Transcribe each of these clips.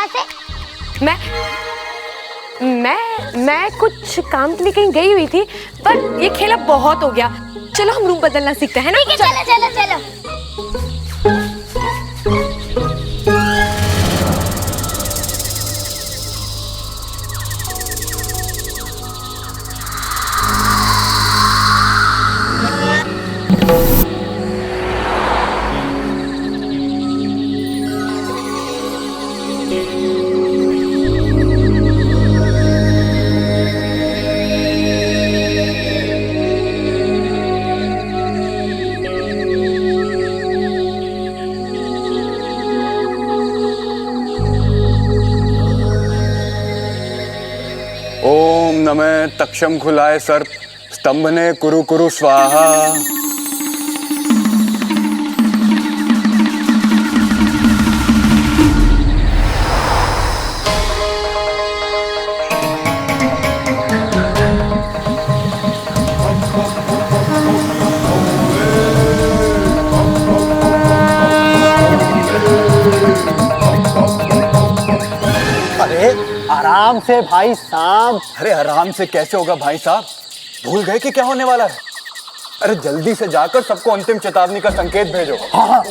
यहाँ से? मैं कुछ काम के लिए कहीं गई हुई थी, पर ये खेला बहुत हो गया। चलो हम रूम बदलना सीखते हैं ना। ठीक है, चलो चलो चलो। ओम नमः तक्षम खुलाए सर्प स्तंभने कुरु कुरु स्वाहा। आराम से भाई साहब। अरे आराम से कैसे होगा भाई साहब, भूल गए कि क्या होने वाला है? अरे जल्दी से जाकर सबको अंतिम चेतावनी का संकेत भेजो। हाँ।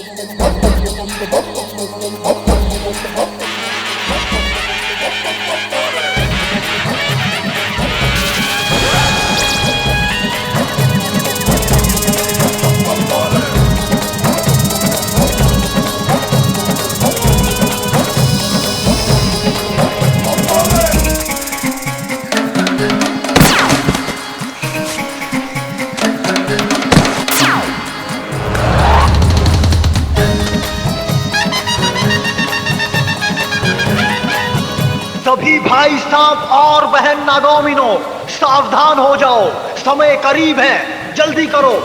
सभी भाई साहब और बहन नागोमिनो सावधान हो जाओ, समय करीब है, जल्दी करो।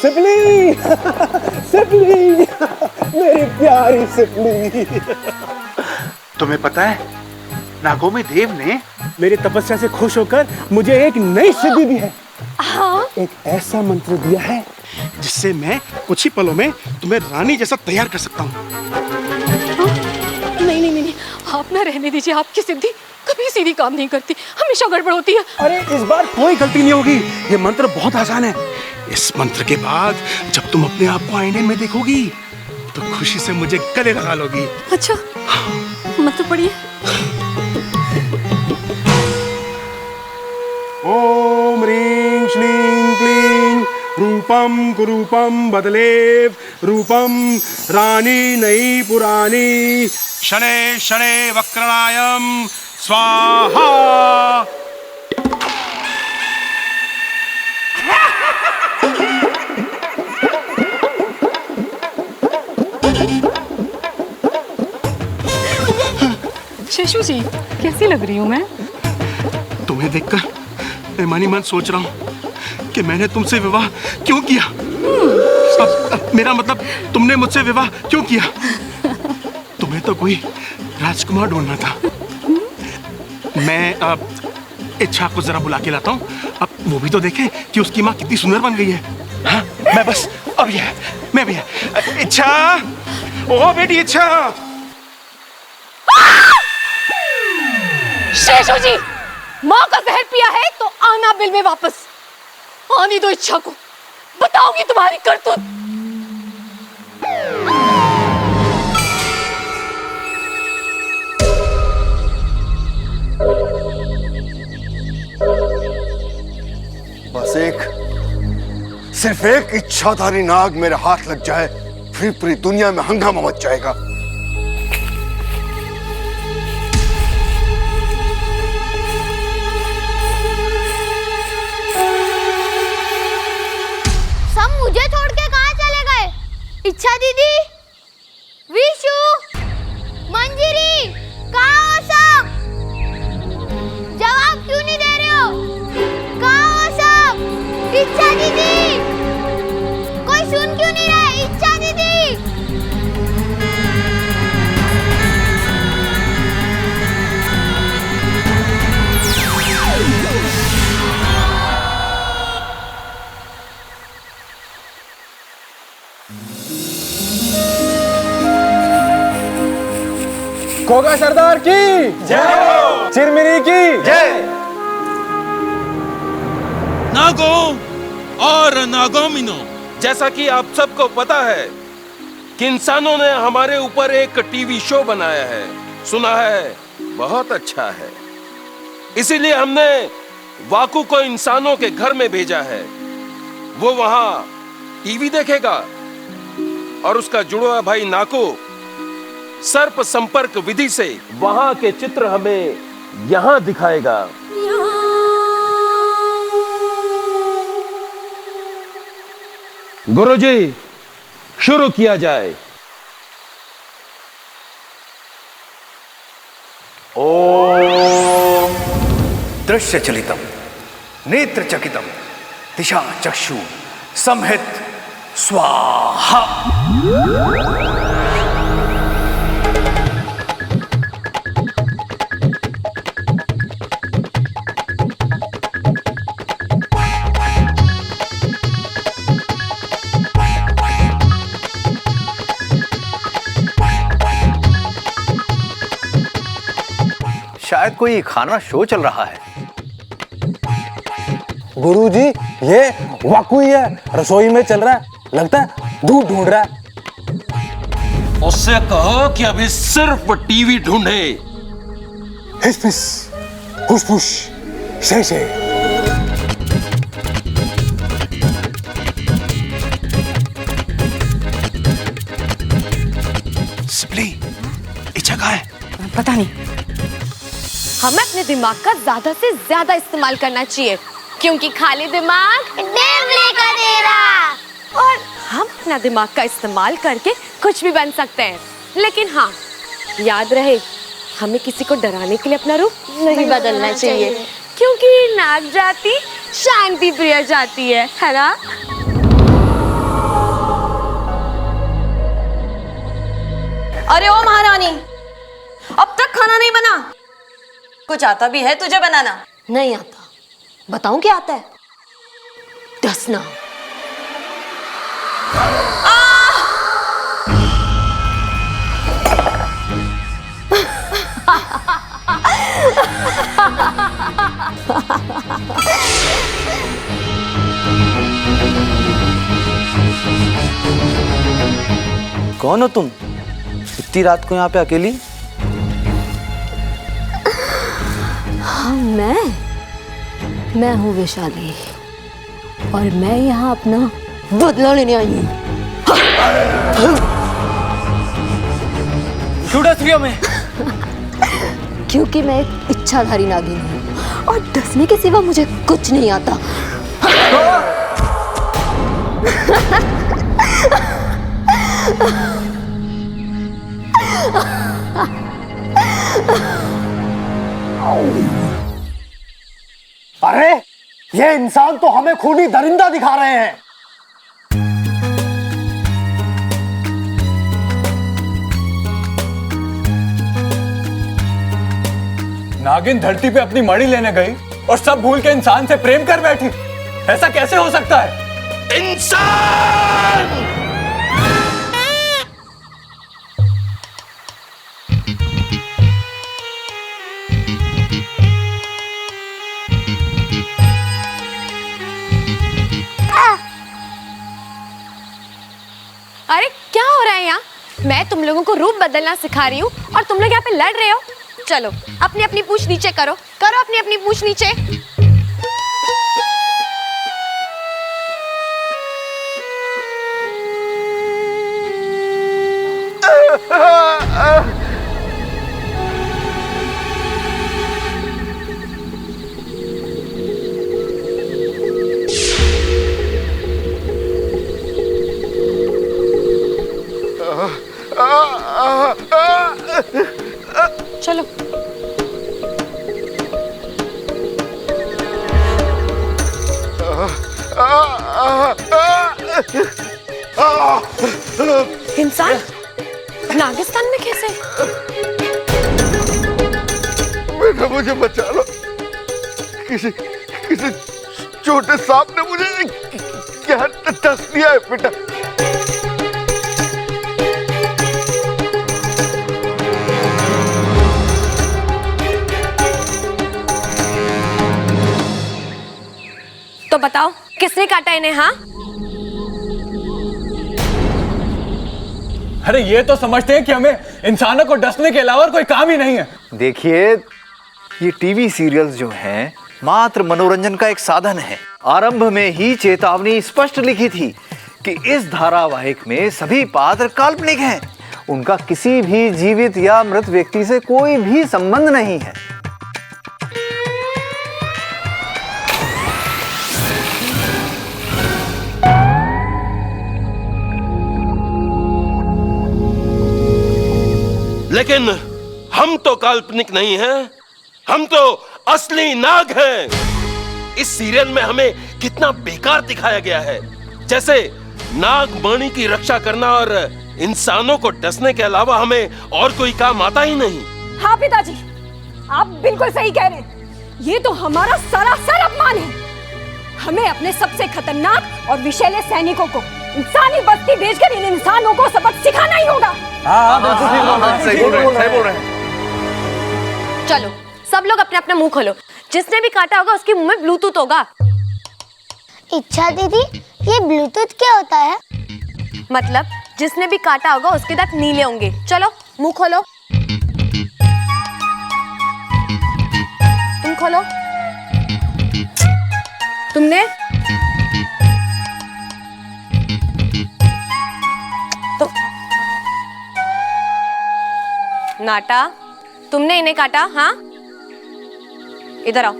सिपली सिपली मेरी प्यारी सिपली। तुम्हें पता है नागोमी देव ने मेरी तपस्या से खुश होकर मुझे एक नई सिद्धि दी है। हाँ? एक ऐसा मंत्र दिया है जिससे मैं कुछ ही पलों में तुम्हें रानी जैसा तैयार कर सकता हूँ। नहीं नहीं नहीं, आप ना रहने दीजिए। आपकी सिद्धि कभी सीधी काम नहीं करती, हमेशा गड़बड़ होती है। अरे इस बार कोई गलती नहीं होगी, ये मंत्र बहुत आसान है। इस मंत्र के बाद जब तुम अपने आप को आईने में देखोगी तो खुशी से मुझे गले लगा लोगी। अच्छा, मंत्र पढ़िए। ओम ह्रीं श्लीं क्लीं रूपम कुरूपम बदलेव रूपम रानी नई पुरानी शनै शनै वक्रणायम स्वाहा। शेषू जी, कैसी लग रही हूँ मैं? तुम्हें देखकर मैं मन ही मन सोच रहा हूँ कि मैंने तुमसे विवाह क्यों किया। मेरा मतलब तुमने मुझसे विवाह क्यों किया। तुम्हें तो कोई राजकुमार ढूंढना था। मैं इच्छा को जरा बुला के लाता हूँ, अब वो भी तो देखे कि उसकी माँ कितनी सुंदर बन गई है। हाँ, मैं बस अब ये मैं भी है। इच्छा, ओ बेटी इच्छा। शेषू जी, माँ का जहर पिया है तो आना बिल में वापस। आनी दो इच्छा को, बताऊंगी तुम्हारी करतूत। बस सिर्फ एक इच्छाधारी नाग मेरे हाथ लग जाए, फिर पूरी दुनिया में हंगामा मच जाएगा। सब मुझे छोड़ के कहाँ चले गए? इच्छा दीदी, विशु, मंजिरी, कहाँ हो सब? जवाब क्यों नहीं दे रहे हो? दरोगा सरदार की जय, चिरमिरी की जय। नागो और नागोमिनो, जैसा कि आप सबको पता है कि इंसानों ने हमारे ऊपर एक टीवी शो बनाया है, सुना है बहुत अच्छा है। इसीलिए हमने वाकू को इंसानों के घर में भेजा है। वो वहां टीवी देखेगा और उसका जुड़वा भाई नाको सर्प संपर्क विधि से वहां के चित्र हमें यहां दिखाएगा। गुरुजी, शुरू किया जाए। ओम दृश्य चलितम नेत्र चकितम दिशा चक्षु संहित स्वाहा। शायद कोई खाना शो चल रहा है। गुरुजी, ये वाकू ही है, रसोई में चल रहा है, लगता है दूध ढूंढ रहा है। उससे कहो कि अभी सिर्फ टीवी ढूंढे। हिस फिस फुस फुस शे शे। सिपली, ये जगह है। पता नहीं। हमें अपने दिमाग का ज्यादा से ज्यादा इस्तेमाल करना चाहिए, क्योंकि खाली दिमाग देवले का डेरा। और हम अपना दिमाग का इस्तेमाल करके कुछ भी बन सकते हैं। लेकिन हाँ, याद रहे, हमें किसी को डराने के लिए अपना रूप नहीं बदलना चाहिए, क्योंकि नाग जाति शांति प्रिय जाति है ना? अरे ओ महारानी, अब तक खाना नहीं बना? कुछ आता भी है तुझे बनाना? नहीं आता। बताऊं क्या आता है? डसना। कौन हो तुम इतनी रात को यहाँ पे अकेली? हाँ, मैं हूँ वैशाली, और मैं यहाँ अपना बदला लेने आई हूँ। क्यों डस रही हो मैं? क्योंकि मैं एक इच्छाधारी नागिन हूँ, और डसने के सिवा मुझे कुछ नहीं आता। अरे, ये इंसान तो हमें खूनी दरिंदा दिखा रहे हैं। नागिन धरती पे अपनी मणि लेने गई और सब भूल के इंसान से प्रेम कर बैठी। ऐसा कैसे हो सकता है? इंसान! अरे क्या हो रहा है यहाँ? मैं तुम लोगों को रूप बदलना सिखा रही हूँ और तुम लोग यहाँ पे लड़ रहे हो। चलो अपनी अपनी पूंछ नीचे करो, अपनी अपनी पूंछ नीचे। चलो इंसान नागिस्तान में कैसे? बेटा मुझे बचा लो, किसी छोटे सांप ने मुझे क्या डस दिया है बेटा। तो बताओ किसने काटा इन्हें? हाँ, अरे ये तो समझते हैं कि हमें इंसानों को डसने के अलावा और कोई काम ही नहीं है। देखिए, ये टीवी सीरियल्स जो हैं मात्र मनोरंजन का एक साधन है। आरंभ में ही चेतावनी स्पष्ट लिखी थी कि इस धारावाहिक में सभी पात्र काल्पनिक हैं। उनका किसी भी जीवित या मृत व्यक्ति से कोई भी संबंध नहीं है। लेकिन हम तो काल्पनिक नहीं हैं, हम तो असली नाग हैं। इस सीरियल में हमें कितना बेकार दिखाया गया है, जैसे नाग मणि की रक्षा करना और इंसानों को डसने के अलावा हमें और कोई काम आता ही नहीं। हाँ पिताजी, आप बिल्कुल सही कह रहे हैं। ये तो हमारा सरासर अपमान है। हमें अपने सबसे खतरनाक और विषैले सैनिकों को इंसानी बस्ती भेजकर इन इंसानों को सबक सिखाना ही होगा। सही बोल रहे हैं। चलो सब लोग अपने अपना मुंह खोलो। जिसने भी काटा होगा उसके मुंह में ब्लूटूथ होगा। इच्छा दीदी, ये ब्लूटूथ क्या होता है? मतलब जिसने भी काटा होगा उसके दांत नीले होंगे। चलो मुंह खोलो, तुम खोलो। तुमने तो नाटा, तुमने इन्हें काटा? हाँ, इधर आओ।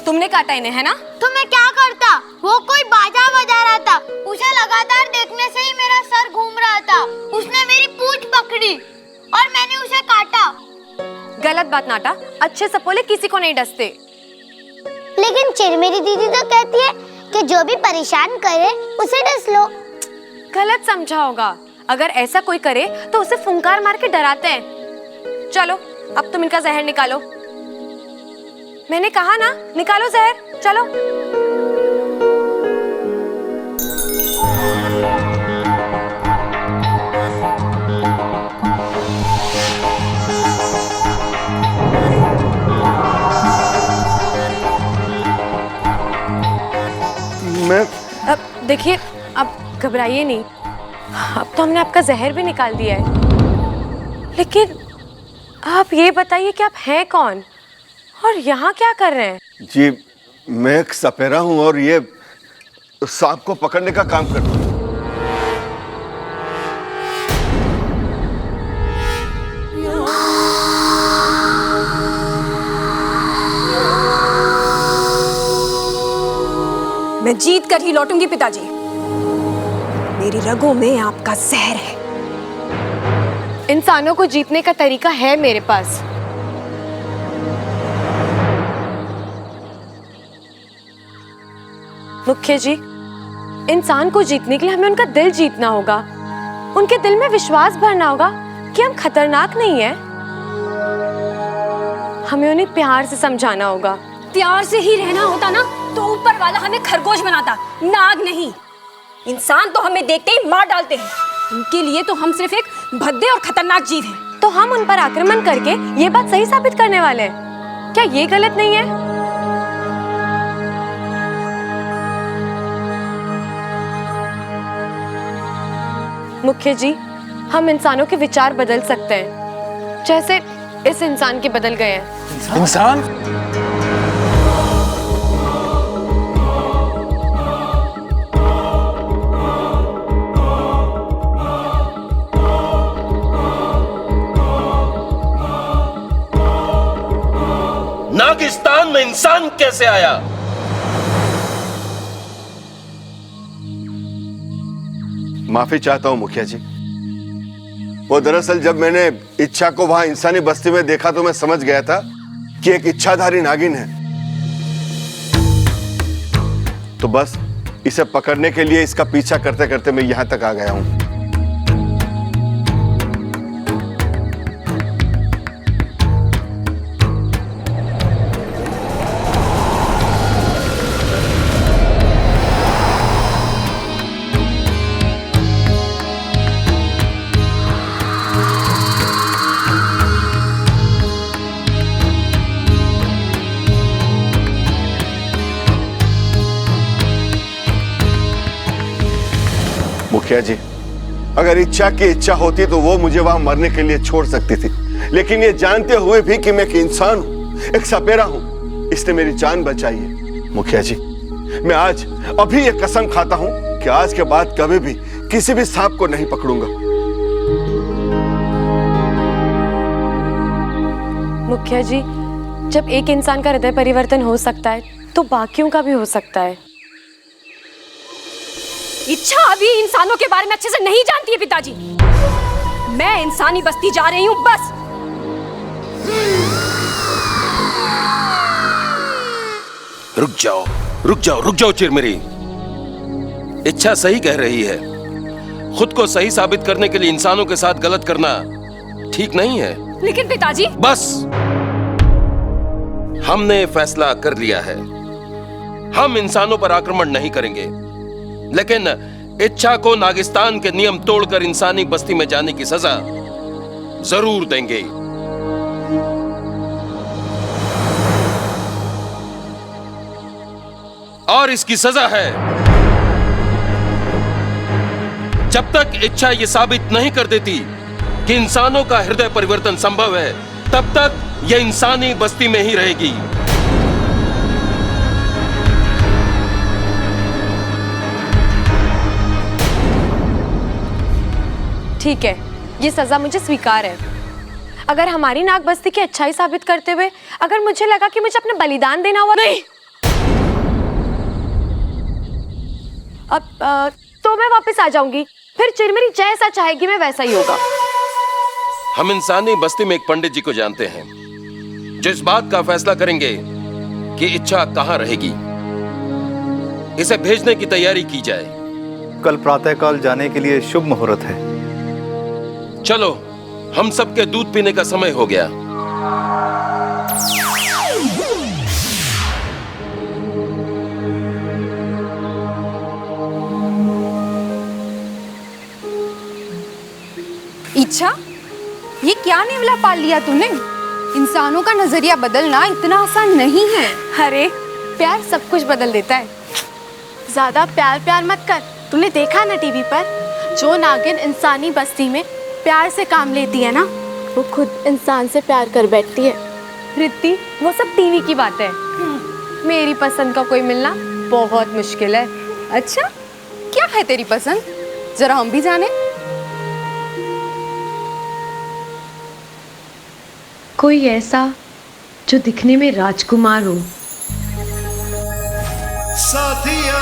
तुमने काटा इन्हें, है ना? तो मैं क्या करता? वो कोई बाजा बजा रहा था, उसे लगातार देखने से ही मेरा सर घूम रहा था। उसने मेरी पूंछ पकड़ी और मैंने उसे काटा। गलत बात नाटा, अच्छे सपोले किसी को नहीं डसते। लेकिन चिरमेरी दीदी तो कहती है कि जो भी परेशान करे उसे डस लो। गलत समझा होगा। अगर ऐसा कोई करे तो उसे फुंकार मार के डराते हैं। चलो अब तुम इनका जहर निकालो। मैंने कहा ना, निकालो जहर। चलो मैं अब देखिए, अब घबराइए नहीं। अब तो हमने आपका जहर भी निकाल दिया है। लेकिन आप ये बताइए कि आप हैं कौन और यहाँ क्या कर रहे हैं? जी, मैं एक सपेरा हूं और ये सांप को पकड़ने का काम करता हूं। मैं जीत कर ही लौटूंगी पिताजी। मेरी रगों में आपका जहर है। इंसानों को जीतने का तरीका है मेरे पास। मुख्य जी, इंसान को जीतने के लिए हमें उनका दिल जीतना होगा। उनके दिल में विश्वास भरना होगा कि हम खतरनाक नहीं हैं। हमें उन्हें प्यार से समझाना होगा। प्यार से ही रहना होता ना तो ऊपर वाला हमें खरगोश बनाता, नाग नहीं। इंसान तो हमें देखते ही मार डालते हैं। उनके लिए तो हम सिर्फ एक भद्दे और खतरनाक जीव हैं। तो हम उन पर आक्रमण करके ये बात सही साबित करने वाले हैं। क्या ये गलत नहीं है? मुख्य जी, हम इंसानों के विचार बदल सकते हैं, जैसे इस इंसान के बदल गए हैं। इंसान? नागिस्तान में इंसान कैसे आया? माफी चाहता हूं मुखिया जी। वो दरअसल जब मैंने इच्छा को वहां इंसानी बस्ती में देखा तो मैं समझ गया था कि एक इच्छाधारी नागिन है। तो बस इसे पकड़ने के लिए इसका पीछा करते करते मैं यहां तक आ गया हूं। मुखिया जी, अगर इच्छा की इच्छा होती तो वो मुझे वहां मरने के लिए छोड़ सकती थी, लेकिन ये जानते हुए भी कि मैं एक इंसान हूं, एक सपेरा हूं, इसने मेरी जान बचाई है। मुखिया जी, मैं आज अभी ये कसम खाता हूं कि आज के बाद कभी भी किसी भी सांप को नहीं पकड़ूंगा। मुखिया जी, जब एक इंसान का हृदय परिवर्तन हो सकता है तो बाकियों का भी हो सकता है। इच्छा अभी इंसानों के बारे में अच्छे से नहीं जानती है पिताजी। मैं इंसानी बस्ती जा रही हूँ बस। रुक जाओ चिरमिरी। इच्छा सही कह रही है। खुद को सही साबित करने के लिए इंसानों के साथ गलत करना ठीक नहीं है। लेकिन पिताजी, बस, हमने फैसला कर लिया है। हम इंसानों पर आक्रमण नहीं करेंगे, लेकिन इच्छा को नागिस्तान के नियम तोड़कर इंसानी बस्ती में जाने की सजा जरूर देंगे। और इसकी सजा है, जब तक इच्छा यह साबित नहीं कर देती कि इंसानों का हृदय परिवर्तन संभव है, तब तक यह इंसानी बस्ती में ही रहेगी। ठीक है, ये सजा मुझे स्वीकार है। अगर हमारी नाग बस्ती की अच्छाई साबित करते हुए अगर मुझे लगा कि मुझे अपना बलिदान देना हुआ, नहीं, अब तो मैं वापस आ जाऊंगी। फिर चिरमिरी जैसा चाहेगी मैं वैसा ही होगा। हम इंसानी बस्ती में एक पंडित जी को जानते हैं जो इस बात का फैसला करेंगे कि इच्छा कहां रहेगी। इसे भेजने की तैयारी की जाए। कल प्रातःकाल जाने के लिए शुभ मुहूर्त है। चलो, हम सबके दूध पीने का समय हो गया। इच्छा, ये क्या नेवला पाल लिया तूने? इंसानों का नजरिया बदलना इतना आसान नहीं है। अरे, प्यार सब कुछ बदल देता है। ज्यादा प्यार मत कर। तूने देखा ना टीवी पर, जो नागिन इंसानी बस्ती में प्यार से काम लेती है ना, वो खुद इंसान से प्यार कर बैठती है। रित्ती, वो सब टीवी की बात है। मेरी पसंद का कोई मिलना बहुत मुश्किल है। अच्छा, क्या है तेरी पसंद? जरा हम भी जाने। कोई ऐसा जो दिखने में राजकुमार हो। साथिया,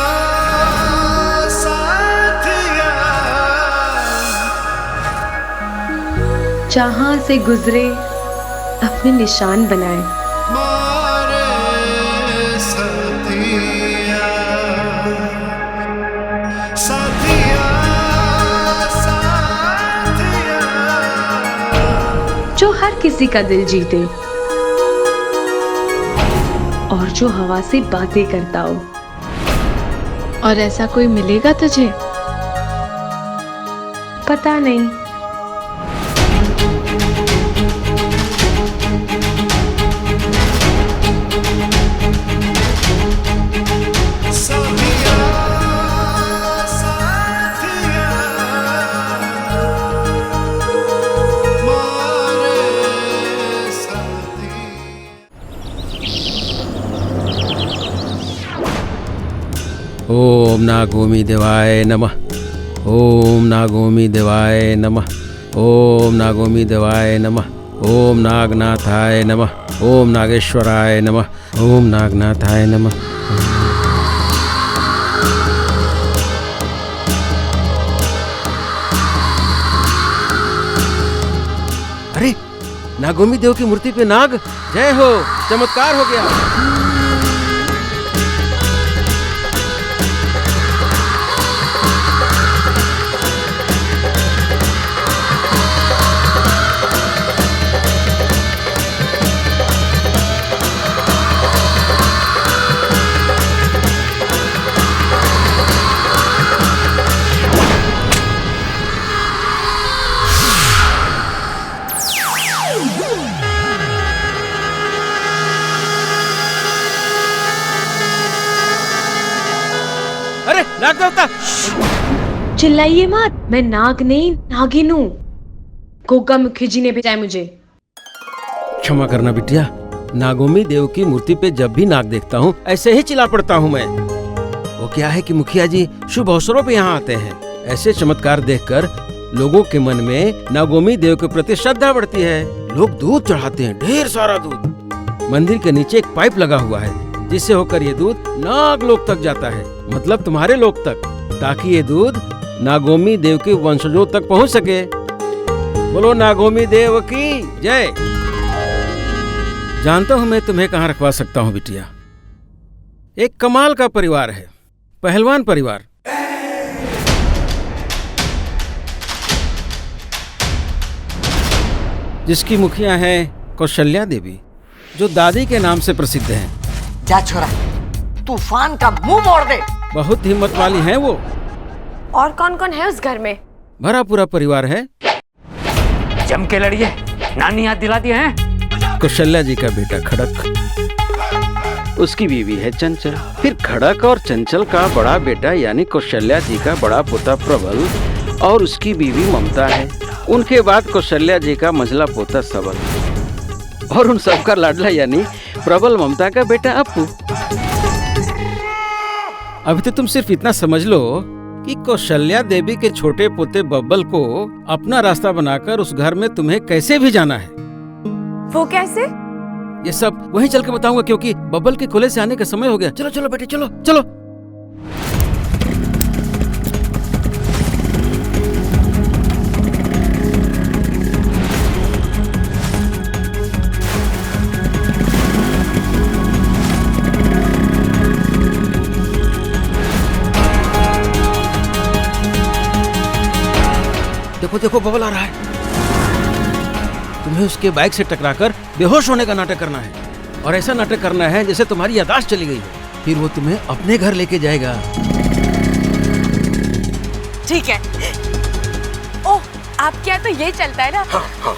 साथिया, जहां से गुजरे अपने निशान बनाए। मारे साथिया, साथिया, साथिया, जो हर किसी का दिल जीते और जो हवा से बातें करता हो। और ऐसा कोई मिलेगा तुझे? पता नहीं। ओम नागोमी देवाय नमः। ओम नागोमी देवाय नमः। ओम नागोमी देवाय नमः। ओम नागनाथाय नमः। ओम नागेश्वराय नमः। ओम नागनाथाय नमः। अरे, नागोमी देव की मूर्ति पे नाग, जय हो, चमत्कार हो गया। अरे, नाग देवता! चिल्लाइए मत, मैं नाग नहीं नागिन हूँ। गोगा मुखी जी ने भेजा है मुझे। क्षमा करना बिटिया, नागोमी देव की मूर्ति पे जब भी नाग देखता हूँ ऐसे ही चिल्ला पड़ता हूँ मैं। वो क्या है कि मुखिया जी शुभ अवसरों पे यहाँ आते हैं। ऐसे चमत्कार देखकर लोगों के मन में नागोमी देव के प्रति श्रद्धा बढ़ती है। लोग दूध चढ़ाते हैं, ढेर सारा दूध। मंदिर के नीचे एक पाइप लगा हुआ है जिससे होकर ये दूध नाग लोक तक जाता है, मतलब तुम्हारे लोक तक, ताकि ये दूध नागोमी देव के वंशजों तक पहुँच सके। बोलो नागोमी देव की जय। जानता हूँ मैं तुम्हें कहाँ रखवा सकता हूँ बिटिया। एक कमाल का परिवार है, पहलवान परिवार। जिसकी मुखिया है कौशल्या देवी, जो दादी के नाम से प्रसिद्ध हैं। जा छोरा, तूफान का मुंह मोड़ दे। बहुत हिम्मत वाली हैं वो। और कौन कौन है उस घर में? भरा पूरा परिवार है। जम के लड़िए, नानी याद दिला दिए हैं। कौशल्या जी का बेटा खड़क, उसकी बीवी है चंचल, फिर खड़क और चंचल का बड़ा बेटा यानी कौशल्या जी का बड़ा पोता प्रबल और उसकी बीवी ममता है। उनके बाद कौशल्या जी का मंझला पोता सबल और उन सबका लाडला यानी प्रबल ममता का बेटा अप्पू। अभी तो तुम सिर्फ इतना समझ लो कि कौशल्या देवी के छोटे पोते बब्बल को अपना रास्ता बनाकर उस घर में तुम्हें कैसे भी जाना है। वो कैसे? ये सब वहीं चल के बताऊंगा, क्योंकि बब्बल के खुले से आने का समय हो गया। चलो चलो बेटे, चलो चलो। देखो देखो बबल आ रहा है। तुम्हें उसके बाइक से टकराकर बेहोश होने का नाटक करना है, और ऐसा नाटक करना है जैसे तुम्हारी याददाश्त चली गई हो। फिर वो तुम्हें अपने घर लेके जाएगा। ठीक है। ओह, आपके यहाँ तो ये चलता है ना? हाँ, हाँ।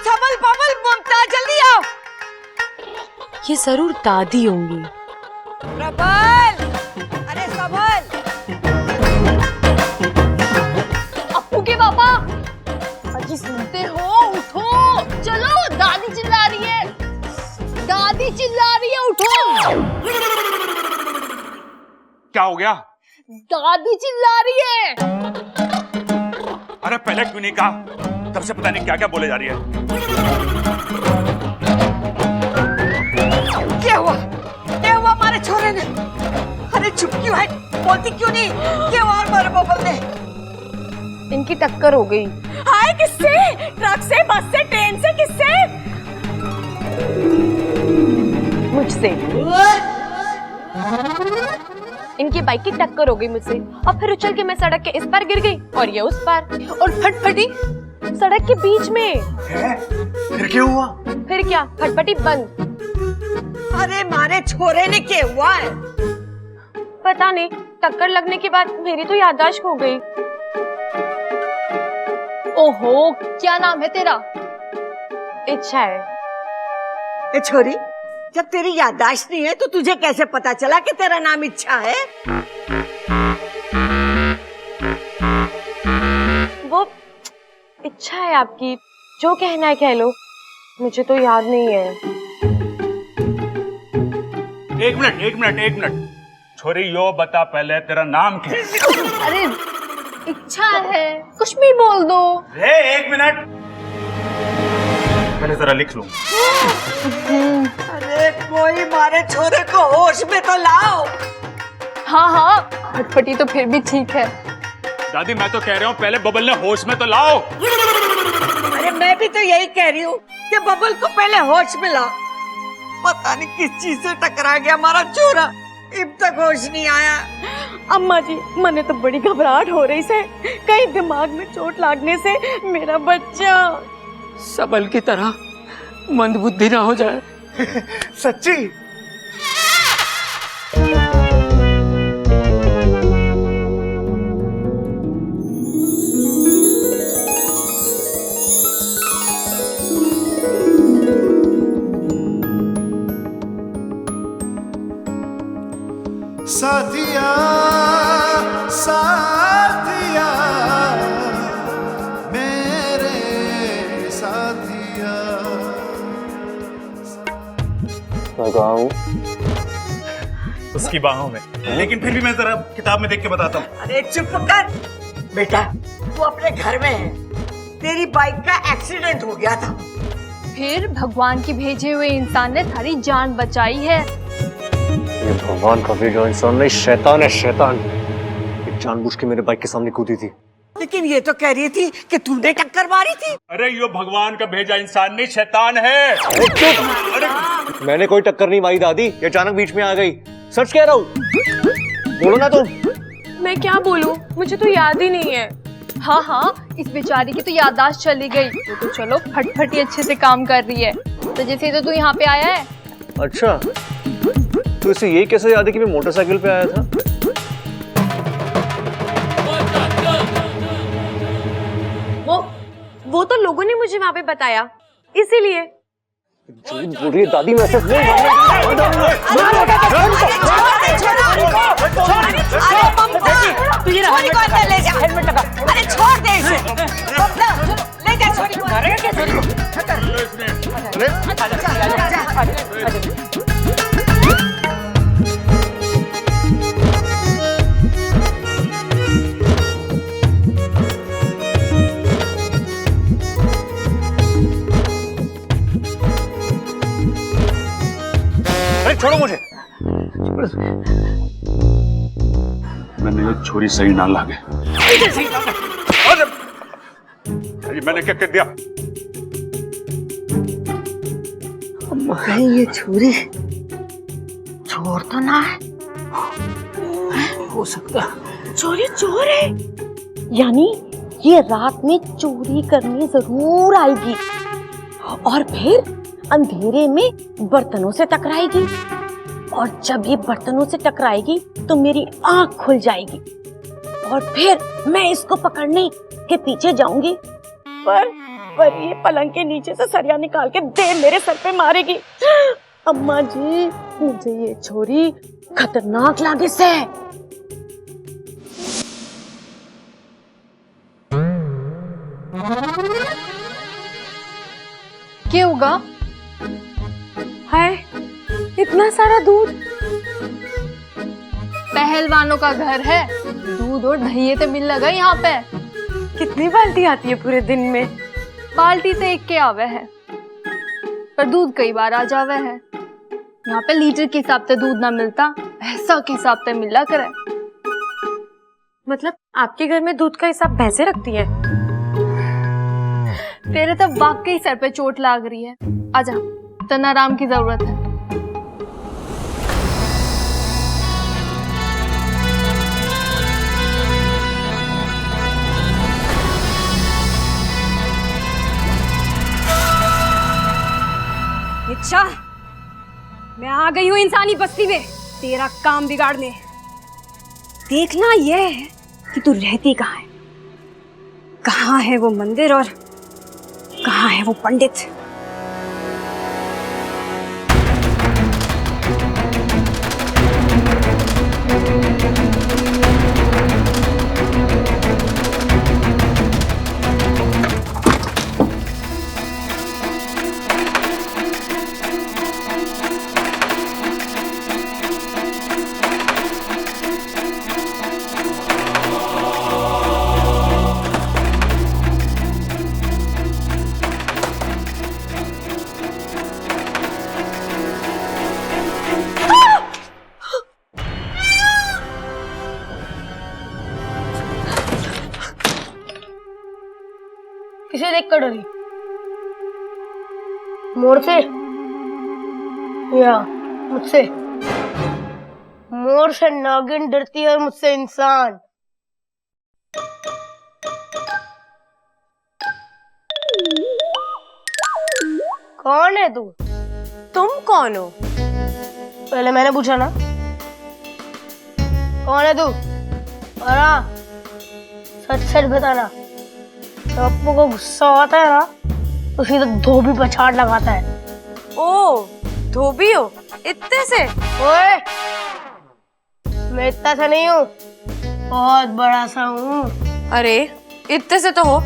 सबल बबल ममता जल्दी आओ। ये जरूर दादी होंगी। प्रबल, अरे सबल। अप्पू के पापा, अजी सुनते हो? उठो, चलो, दादी चिल्ला रही है, दादी चिल्ला रही है, उठो। क्या हो गया? दादी चिल्ला रही है। अरे पहले क्यों नहीं कहा? तब से पता नहीं क्या क्या बोले जा रही है। क्या हुआ? क्या हुआ हमारे छोरे ने? अरे चुप क्यों है? बोलती क्यों नहीं? क्या हुआ हमारे बबल ने? इनकी टक्कर हो गई। हाय, किससे? ट्रक से, बस से, ट्रेन से, किससे? मुझसे। इनकी बाइक की टक्कर हो गई मुझसे और फिर उछल के मैं सड़क के इस पार गिर गई और ये उस पार और फटफटी सड़क के बीच में। फिर क्या हुआ? फिर क्या, फटफटी बंद। अरे मारे छोरे ने क्या हुआ है? पता नहीं, टक्कर लगने के बाद मेरी तो याददाश्त खो गई। ओहो, क्या नाम है तेरा? इच्छा है। ए छोरी, जब तेरी याददाश्त नहीं है तो तुझे कैसे पता चला कि तेरा नाम इच्छा है? वो इच्छा है आपकी, जो कहना है कह लो, मुझे तो याद नहीं है। एक मिनट। छोरी यो बता पहले तेरा नाम क्या है? अरे इच्छा है, कुछ भी बोल दो। एक मिनट, पहले जरा लिख लूं। अरे कोई मारे छोरे को होश में तो लाओ। हाँ, फटफटी तो फिर भी ठीक है। दादी मैं तो कह रहा हूँ पहले बबल ने होश में तो लाओ। अरे मैं भी तो यही कह रही हूँ कि बबल को पहले होश में लाओ। पता नहीं किस चीज से टकरा गया हमारा छोरा, अब तक होश नहीं आया। अम्मा जी, मने तो बड़ी घबराहट हो रही से, कहीं दिमाग में चोट लागने से मेरा बच्चा सबल की तरह मंदबुद्धि ना हो जाए। सच्ची? साथिया साथिया मेरे साथिया। उसकी बाहों में, लेकिन फिर भी मैं जरा किताब में देख के बताता हूँ। अरे चुप कर बेटा, तू अपने घर में है, तेरी बाइक का एक्सीडेंट हो गया था। फिर भगवान की भेजे हुए इंसान ने थारी जान बचाई है। ये भगवान का भेजा इंसान नहीं, शैतान है, शैतान। ये जानबूझ के मेरे बाइक के सामने कूदी थी। लेकिन ये तो कह रही थी कि तूने टक्कर मारी थी। अरे यो भगवान का भेजा इंसान नहीं, शैतान है। अरे मैंने कोई टक्कर नहीं मारी दादी, ये अचानक बीच में आ गई। सच कह रहा हूँ, बोलो ना तुम। मैं क्या बोलूं, मुझे तो याद ही नहीं है। हाँ, इस बेचारी की तो याददाश्त चली गई। तो चलो, फटफटी अच्छे से काम कर रही है। तो जैसे तो तू यहाँ पे आया है। अच्छा, तो इसे ये कैसे याद है कि मैं मोटरसाइकिल पे आया था? वो तो लोगों ने मुझे वहाँ पे बताया, इसीलिए। झूठ बोल रही है दादी, मैं सिर्फ अरे छोड़ दे इसे, ले जा छोरी को। छोड़ो मुझे। मैंने ये छोरी सही ना लागे। अरे मैंने क्या कर दिया? ये छोरी चोर तो ना है? हो सकता चोरी चोर है, यानी ये रात में चोरी करने जरूर आएगी और फिर अंधेरे में बर्तनों से टकराएगी, और जब ये बर्तनों से टकराएगी तो मेरी आंख खुल जाएगी और फिर मैं इसको पकड़ने के पीछे जाऊंगी, पर पर ये पलंग के नीचे से सरिया निकाल के दे मेरे सर पे मारेगी। अम्मा जी, मुझे ये छोरी खतरनाक लागे से। क्या होगा? हाय, इतना सारा दूध। पहलवानों का घर है, दूध और दही तो मिल लगा यहाँ पे। कितनी बाल्टी आती है पूरे दिन में? बाल्टी तो एक के आवे है, पर दूध कई बार आ जावे है। यहाँ पे लीटर के हिसाब से दूध ना मिलता, भैंसा के हिसाब से मिला करे। मतलब आपके घर में दूध का हिसाब भैंसे रखती है? तेरे तो वाकई सर पे चोट लाग रही है, आजा, तना आराम की जरूरत है। अच्छा, मैं आ गई हूँ इंसानी बस्ती में तेरा काम बिगाड़ने। देखना यह है कि तू रहती कहाँ है, कहाँ है वो मंदिर और कहाँ है वो पंडित। किसे देख कर डरी? मोर से या मुझसे? मोर से नागिन डरती है और मुझसे इंसान। कौन है तू? तुम कौन हो? पहले मैंने पूछा ना, कौन है तू? और हाँ, सच सच बताना। तो अपू को गुस्सा आता है ना, तो सीधा धोबी पछाड़ लगाता है। ओ, धोबी हो? इतने से? ओए, मैं इतना सा नहीं हूँ, बहुत बड़ा सा हूँ। अरे, इतने से तो हो,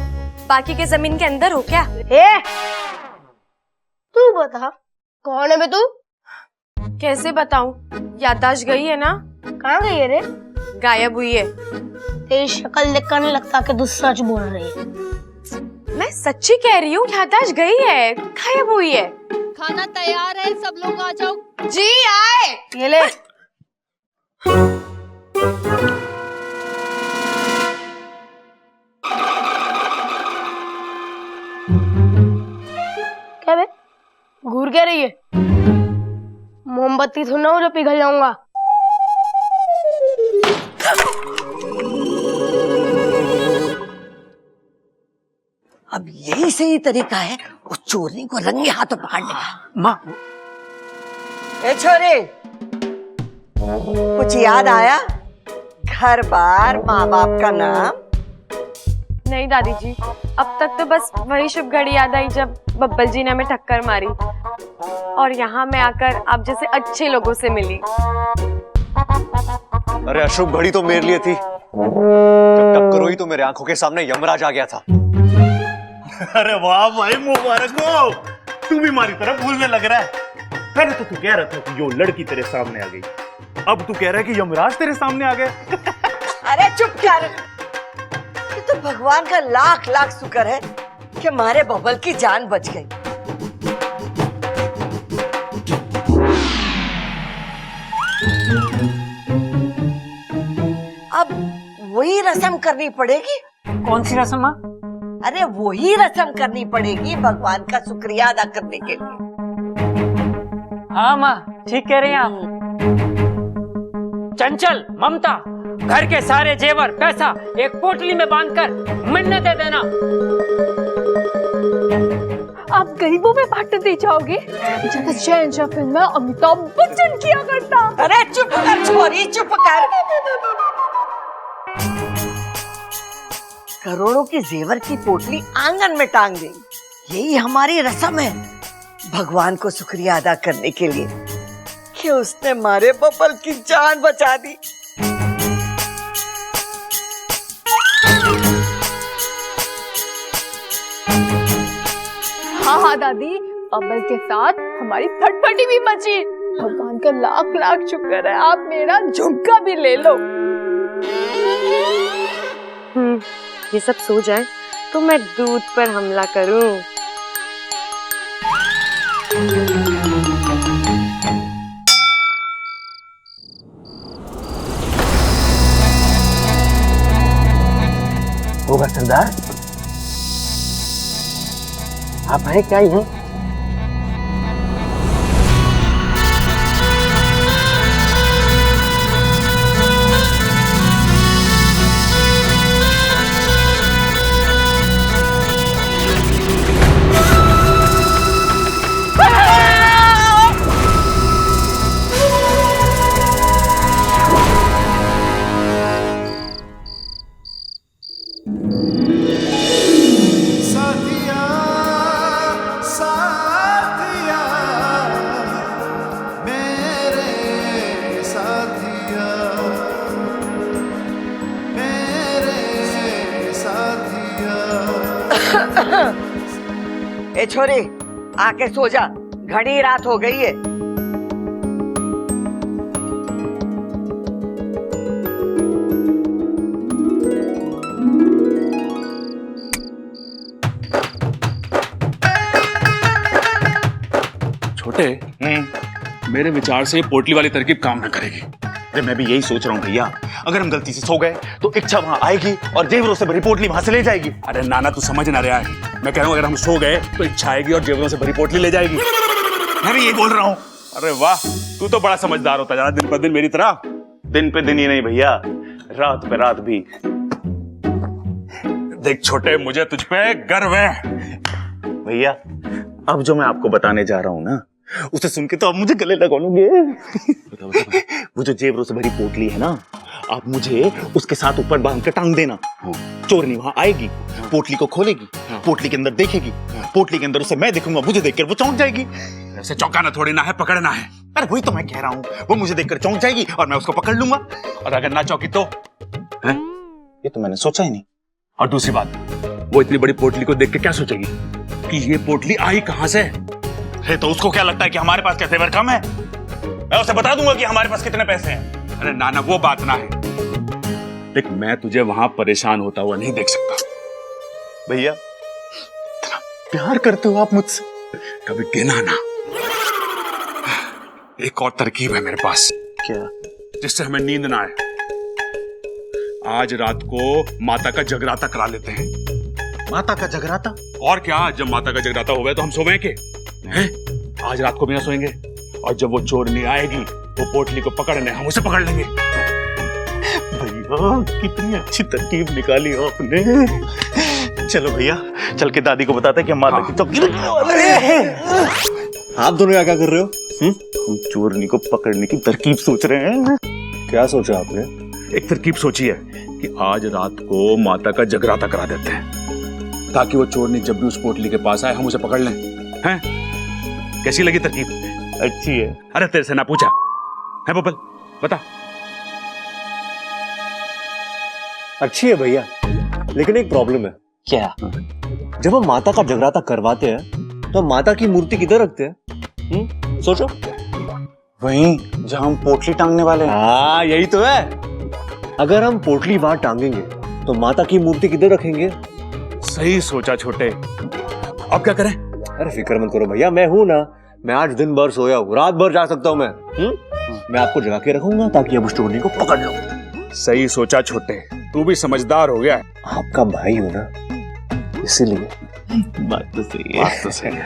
बाकी के जमीन के अंदर हो क्या? ए, तू बता, कौन है बे तू? कैसे बताऊं? याददाश्त गई है ना? कहाँ गई है रे? गायब हुई है। तेरी शक्ल देखकर नहीं लगता कि तू सच बोल रही है। मैं सच्ची कह रही हूँ, याददाश्त गई है, गायब हुई है। खाना तैयार है, सब लोग आ जाओ। जी आए। ये ले। क्या बे? घूर क्या रही है? मोमबत्ती थोड़ा हो जो पिघल जाऊंगा। अब यही सही तरीका है उस चोरनी को रंगे हाथों पकड़ने का। माँ, ए छोरे, कुछ याद आया? घर बार, माँ बाप का नाम? नहीं दादी जी, अब तक तो बस वही शुभ घड़ी याद आई जब बब्बल जी ने हमें टक्कर मारी और यहाँ मैं आकर आप जैसे अच्छे लोगों से मिली। अरे अशुभ घड़ी तो मेरे लिए थी, जब टक्कर हुई तो मेरे आंखों के सामने यमराज आ गया था। अरे वाह भाई, मुबारक हो, तू भी हमारी तरह भूलने लग रहा है। पहले तो तू कह रहा था कि यो लड़की तेरे सामने आ गई, अब तू कह रहा है कि यमराज तेरे सामने आ गए। अरे चुप कर, ये तो भगवान का लाख लाख शुक्र है कि हमारे बबल की जान बच गई। अब वही रस्म करनी पड़ेगी। कौन सी रस्म माँ? अरे वही रस्म करनी पड़ेगी भगवान का शुक्रिया अदा करने के लिए। हाँ माँ, ठीक कह रही हैं आप। चंचल, ममता, घर के सारे जेवर पैसा एक पोटली में बांधकर मन्नत दे देना। आप गरीबों में बांट दे जाओगे जैसे शहंशाह फिल्म में अमिताभ बच्चन किया करता। अरे चुप कर छोरी, चुप कर। करोड़ों की जेवर की पोटली आंगन में टांग देंगे यही हमारी रस्म है भगवान को शुक्रिया अदा करने के लिए कि उसने हमारे बबल की जान बचा दी। हाँ हाँ दादी, बबल के साथ हमारी फटफटी भी बची। भगवान का लाख लाख शुक्र है, आप मेरा झुमका भी ले लो। ये सब सो जाए तो मैं दूध पर हमला करूं। होगा सरदार, आप हैं क्या यहाँ? साथिया साथिया मेरे साथिया मेरे साथिया। ए छोरी, आके सो जा, घनी रात हो गई है। छोटे, मेरे विचार से पोटली वाली तरकीब काम न करेगी। अरे मैं भी यही सोच रहा हूँ भैया, अगर हम गलती से सो गए तो इच्छा वहां आएगी और जेवरों से भरी पोटली वहां से ले जाएगी। अरे नाना तू समझ ना रहा है, मैं कह रहा हूँ अगर हम सो गए तो इच्छा आएगी और जेवरों से भरी पोटली ले जाएगी। मैं भी यही बोल रहा हूँ। अरे वाह, तू तो बड़ा समझदार होता जा रहा दिन पर दिन मेरी तरह। दिन पे दिन ही नहीं भैया, रात पे रात भी। देख छोटे, मुझे तुझ पे गर्व है। भैया अब जो मैं आपको बताने जा रहा हूँ ना, उसे सुन के तो आप मुझे गले लगा लोगे। वो जो जेवरों से भरी पोटली है ना, आप मुझे उसके साथ ऊपर बांध के टांग देना। चोरनी वहां आएगी, पोटली को खोलेगी, पोटली के अंदर देखेगी, पोटली के अंदर उसे मैं देखूंगा, मुझे देखकर वो चौंक जाएगी। ऐसे चौंकाना थोड़ी ना है, पकड़ना है। अरे वही तो मैं कह रहा हूँ, वो मुझे देखकर चौंक जाएगी और मैं उसको पकड़ लूंगा। और अगर ना चौंकी तो? ये तो मैंने सोचा ही नहीं। और दूसरी बात, वो इतनी बड़ी पोटली को देख के क्या सोचेगी कि ये पोटली आई कहां से? तो उसको क्या लगता है कि हमारे पास क्या जेवर कम है? मैं उसे बता दूंगा कि हमारे पास कितने पैसे हैं। अरे नाना, वो बात ना है। देख, मैं तुझे वहां परेशान होता हुआ नहीं देख सकता। भैया इतना प्यार करते हो आप मुझसे, कभी गिना ना। एक और तरकीब है मेरे पास। क्या? जिससे हमें नींद ना आए। आज रात को माता का जगराता करा लेते हैं। माता का जगराता? और क्या, जब माता का जगराता हो गया तो हम सोवें के? हैं? आज रात को भी ना सोएंगे, और जब वो चोरनी आएगी वो पोटली को पकड़ने हम उसे पकड़ लेंगे। भैया कितनी अच्छी तरकीब निकाली हो आपने। चलो भैया, चल के दादी को बताते कि हम माता की चौकी रखने वाले हैं। आप दोनों यहाँ क्या कर रहे हो? हम चोरनी को पकड़ने की तरकीब सोच रहे हैं। क्या सोचा आपने? एक तरकीब सोची है कि आज रात को माता का जगराता करा देते हैं, ताकि वो चोरनी जब भी उस पोटली के पास आए हम उसे पकड़ लें। हैं? कैसी लगी तरकीब? अच्छी है। अरे तेरे से ना पूछा है बबल, बता। अच्छी है भैया, लेकिन एक प्रॉब्लम है। क्या? जब हम माता का जगराता करवाते हैं तो हम माता की मूर्ति किधर रखते हैं? सोचो। वहीं जहां हम पोटली टांगने वाले हैं। हाँ, यही तो है। अगर हम पोटली वहां टांगेंगे तो माता की मूर्ति किधर रखेंगे? सही सोचा छोटे। अब क्या करें? अरे फिक्र मत करो भैया, मैं हूं ना। मैं आज दिन भर सोया हूं, रात भर जा सकता हूं मैं। मैं आपको जगा के रखूंगा ताकि अब उस चोरनी को पकड़ लो। सही सोचा छोटे, तू भी समझदार हो गया है। आपका भाई हो ना, इसीलिए। बात तो सही है। बात तो सही है।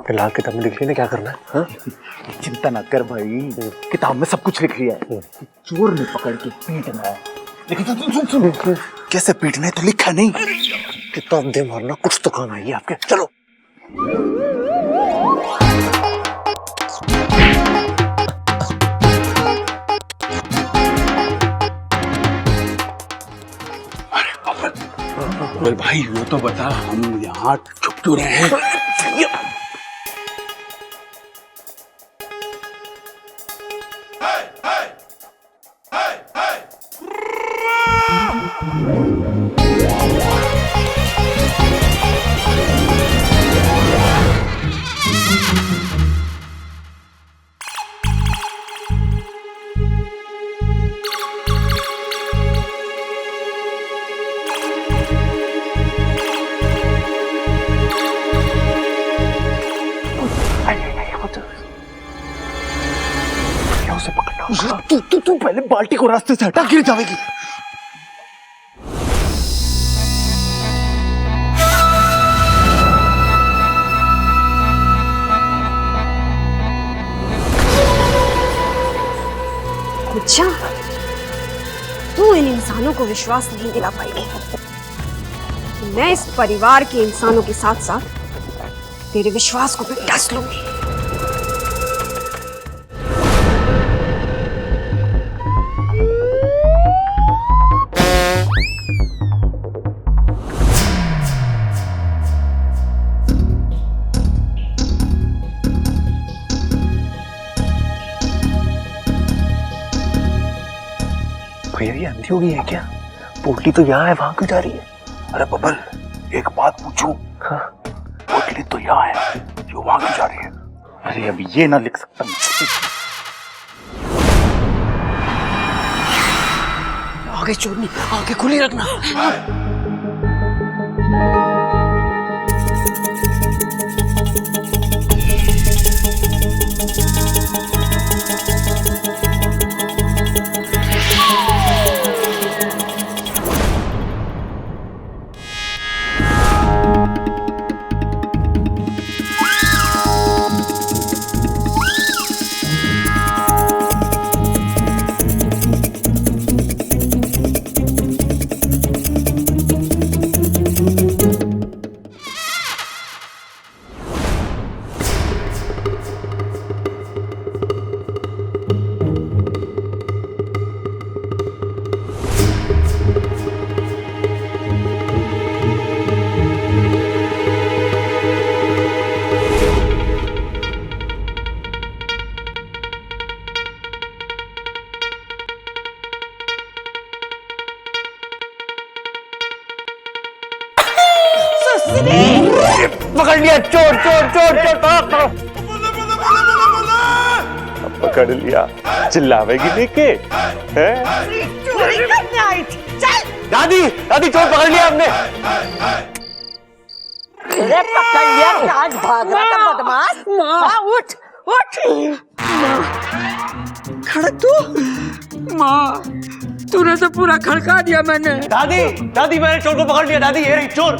आपने लाल किताब में लिख लिया ना क्या करना है? हाँ? चिंता ना कर भाई, किताब में सब कुछ लिख लिया है। चोर ने पकड़ के पीटना है, लेकिन सुन कैसे पीटना है तो लिखा नहीं। किताब दे मारना, कुछ तो काम आएगी आपके। चलो बोल भाई, वो तो बता, हम यहाँ छुप क्यों रहे हैं? तू पहले बाल्टी को रास्ते से हटा, गिर जाएगी। अच्छा, तू इन इंसानों को विश्वास नहीं दिला पाएगी। मैं इस परिवार के इंसानों के साथ साथ तेरे विश्वास को भी डस लूंगी। भैया ये अंधी हो गई है क्या? पोटली तो यहाँ है, वहां क्यों जा रही है? अरे बबल, एक बात पूछूं? हाँ? पोटली तो यहाँ है, जो वहां क्यों जा रही है? अरे अभी ये ना लिख सकता। आगे चोरनी, आगे खुली रखना। पकड़ लिया, चोर चोर चोर चोर। पकड़ लिया, चिल्लावेगी देख के? चोरी करने आई थी। चल दादी, दादी चोर पकड़ लिया हमने। अरे पकड़ लिया, आज भाग रहा था बदमाश। हाँ, उठ उठ। खड़ा तू। माँ, तूने तो पूरा खड़का दिया मैंने। दादी, दादी मैंने चोर को पकड़ लिया। दादी ये रही चोर।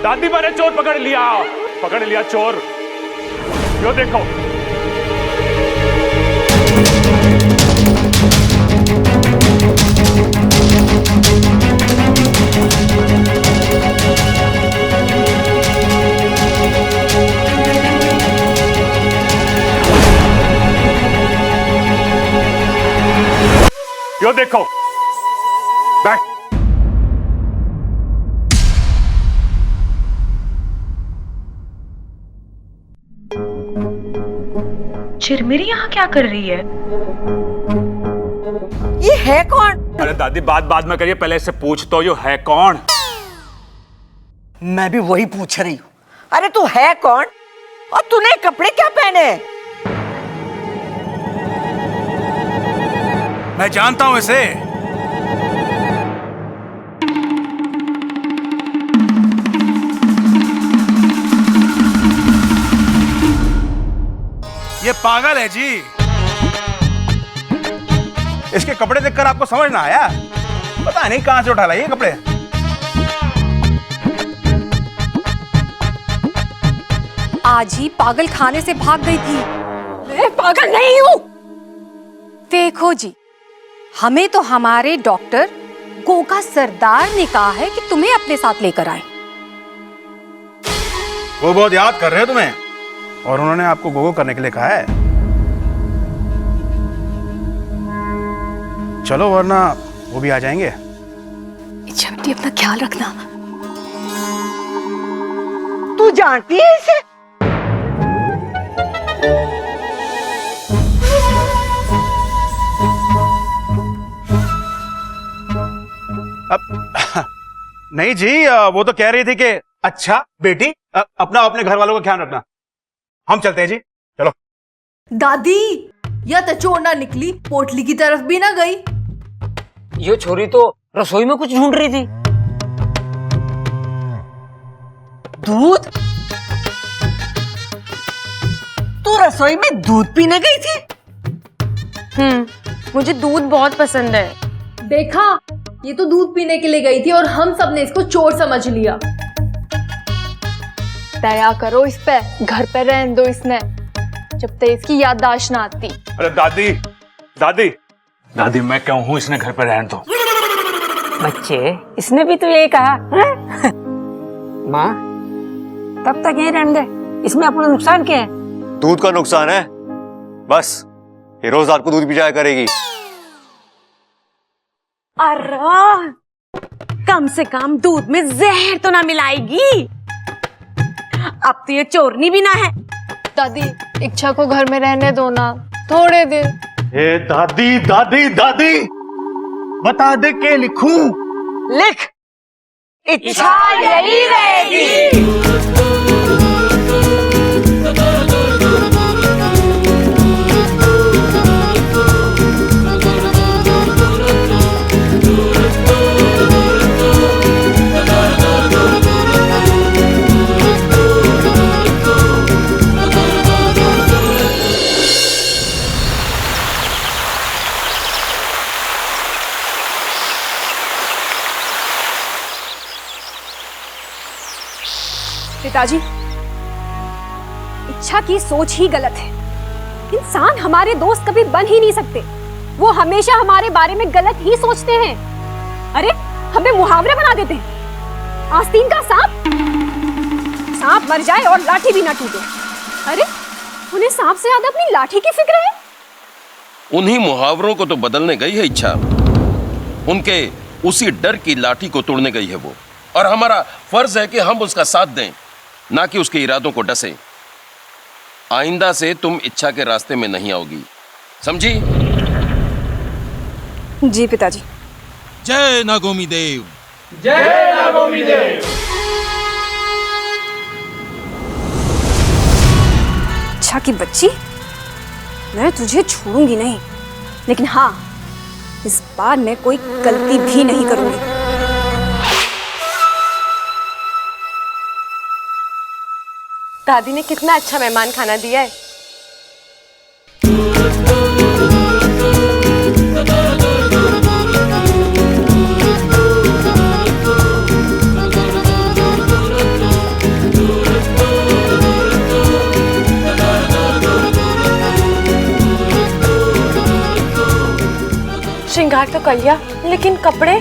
दादी मैंने चोर पकड़ लिया चोर। यो देखो। यो देखो, बैक। चिरमिरी यहाँ क्या कर रही है? ये है कौन? अरे दादी बात बाद में करिए, पहले इससे पूछ तो यो है कौन? मैं भी वही पूछ रही हूँ। अरे तू है कौन और तूने कपड़े क्या पहने? मैं जानता हूं इसे। ये पागल है जी। इसके कपड़े देखकर आपको समझ ना आया? पता नहीं कहां से उठा लाए ये कपड़े। आज ही पागल खाने से भाग गई थी। मैं पागल नहीं हूँ। देखो जी, हमें तो हमारे डॉक्टर गोगा सरदार ने कहा है कि तुम्हें अपने साथ लेकर आए। वो बहुत याद कर रहे हैं तुम्हें, और उन्होंने आपको गोगो करने के लिए कहा है। चलो वरना वो भी आ जाएंगे। इच्छा बेटी, अपना ख्याल रखना। तू जानती है इसे? नहीं जी, वो तो कह रही थी कि अच्छा बेटी अपना अपने घर वालों का ख्याल रखना। हम चलते हैं जी, चलो। दादी, या तो चोर ना निकली, पोटली की तरफ भी ना गई। ये छोरी तो रसोई में कुछ ढूंढ रही थी। दूध? तू रसोई में दूध पीने गई थी? मुझे दूध बहुत पसंद है। देखा, ये तो दूध पीने के लिए गई थी और हम सब ने इसको चोर समझ लिया। दया करो इस पे, घर पे रहने दो इसने, जब तक इसकी याददाश्त ना आती। अरे दादी दादी दादी, मैं क्यों हूँ, इसने घर पर रहने दो। बच्चे, इसने भी तो यही कहा। माँ, तब तक यही रहने दे, इसमें अपना नुकसान क्या है? दूध का नुकसान है, बस ये रोज रात को दूध पी जाया करेगी। अरे, कम से कम दूध में जहर तो ना मिलाएगी। अब तो ये चोरनी भी ना है। दादी, इच्छा को घर में रहने दो ना थोड़े दिन। ए दादी दादी दादी, बता दे के लिखूं? लिख, इच्छा यही रहेगी। पिताजी, इच्छा की सोच ही गलत है। इंसान हमारे दोस्त कभी बन ही नहीं सकते। वो हमेशा हमारे बारे में गलत ही सोचते हैं। अरे, हमें मुहावरे बना देते हैं। आस्तीन का सांप, सांप मर जाए और लाठी भी ना टूटे। अरे, उन्हें सांप से ज्यादा अपनी लाठी की फिक्र है। उन्हीं मुहावरों को तो बदलने गई है इच्छा। उनके उसी डर की लाठी को तोड़ने गई है वो, और हमारा फर्ज है कि हम उसका साथ दें, ना कि उसके इरादों को डसें। आइंदा से तुम इच्छा के रास्ते में नहीं आओगी, समझी? जी पिताजी। जय नागोमी देव। जय नागोमी देव। इच्छा की बच्ची, मैं तुझे छोड़ूंगी नहीं, लेकिन हाँ, इस बार मैं कोई गलती भी नहीं करूंगी। दादी ने कितना अच्छा मेहमान खाना दिया है। श्रृंगार तो कर लिया, लेकिन कपड़े?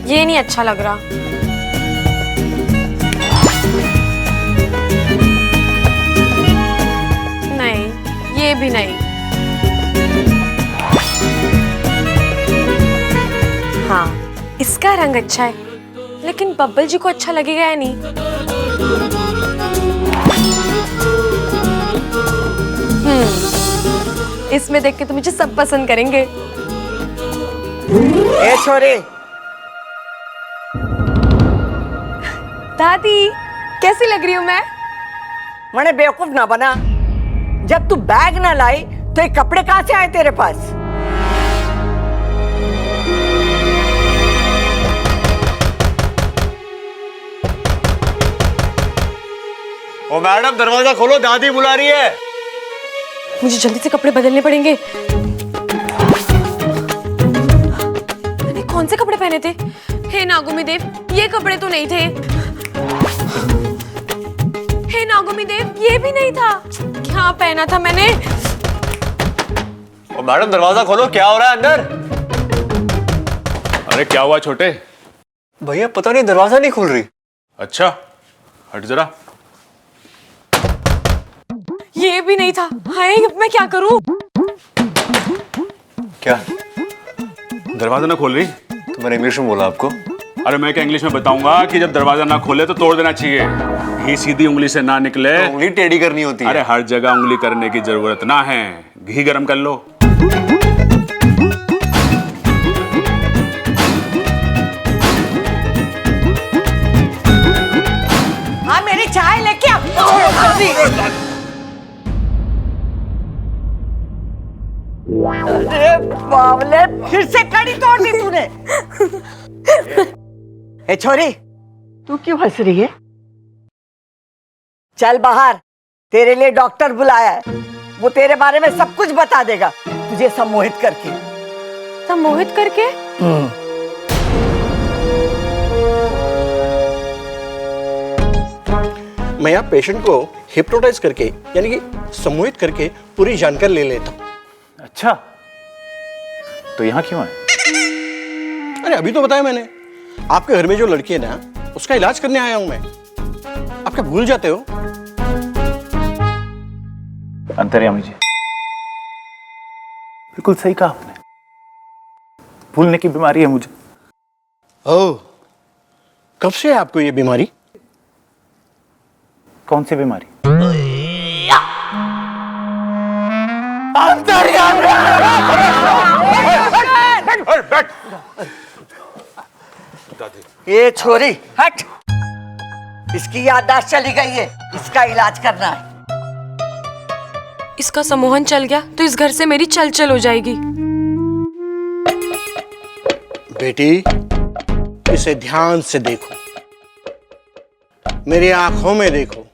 ये नहीं अच्छा लग रहा। नहीं, ये भी नहीं। हाँ, इसका रंग अच्छा है, लेकिन बब्बल जी को अच्छा लगेगा या नहीं? इसमें देख के तो मुझे सब पसंद करेंगे। ए छोरे, दादी, कैसी लग रही हूँ मैं? मने बेवकूफ ना बना। जब तू बैग ना लाई तो ये कपड़े कहाँ से आए तेरे पास? ओ मैडम, दरवाजा खोलो, दादी बुला रही है। मुझे जल्दी से कपड़े बदलने पड़ेंगे। कौन से कपड़े पहने थे? हे नागोमी देव, ये कपड़े तो नहीं थे। हे नागोमी देव, ये भी नहीं था। क्या पहना था मैंने? ओ मैडम दरवाजा खोलो, क्या हो रहा है अंदर? अरे क्या हुआ छोटे? भैया पता नहीं दरवाजा नहीं खुल रही। अच्छा, हट जरा। ये भी नहीं था। हाय, अब मैं क्या करूं? क्या दरवाजा ना खोल रही? तो मैंने इंग्लिश में बोला आपको। अरे मैं क्या इंग्लिश में बताऊंगा कि जब दरवाजा ना खोले तो तोड़ देना चाहिए। घी सीधी उंगली से ना निकले तो उंगली टेढ़ी करनी होती है। अरे हर जगह उंगली करने की जरूरत ना है। घी गरम कर लो। हाँ, मेरी चाय लेके आओ। अरे बावले, फिर से कड़ी तोड़ दी तूने। ए छोरी, तू क्यों हंस रही है? चल बाहर, तेरे लिए डॉक्टर बुलाया है। वो तेरे बारे में सब कुछ बता देगा, तुझे सम्मोहित करके। सम्मोहित करके? मैं यहाँ पेशेंट को हिप्नोटाइज करके यानी कि सम्मोहित करके पूरी जानकारी ले लेता हूँ। अच्छा, तो यहाँ क्यों आए? अरे अभी तो बताया मैंने, आपके घर में जो लड़की है ना, उसका इलाज करने आया हूं मैं। आप क्या भूल जाते हो? अंतर्यामी जी, बिल्कुल सही कहा आपने। भूलने की बीमारी है मुझे। ओह, कब से है आपको ये बीमारी? कौन सी बीमारी? ये छोरी हट, इसकी याददाश्त चली गई है, इसका इलाज करना है। इसका सम्मोहन चल गया तो इस घर से मेरी चल चल हो जाएगी। बेटी, इसे ध्यान से देखो, मेरी आंखों में देखो।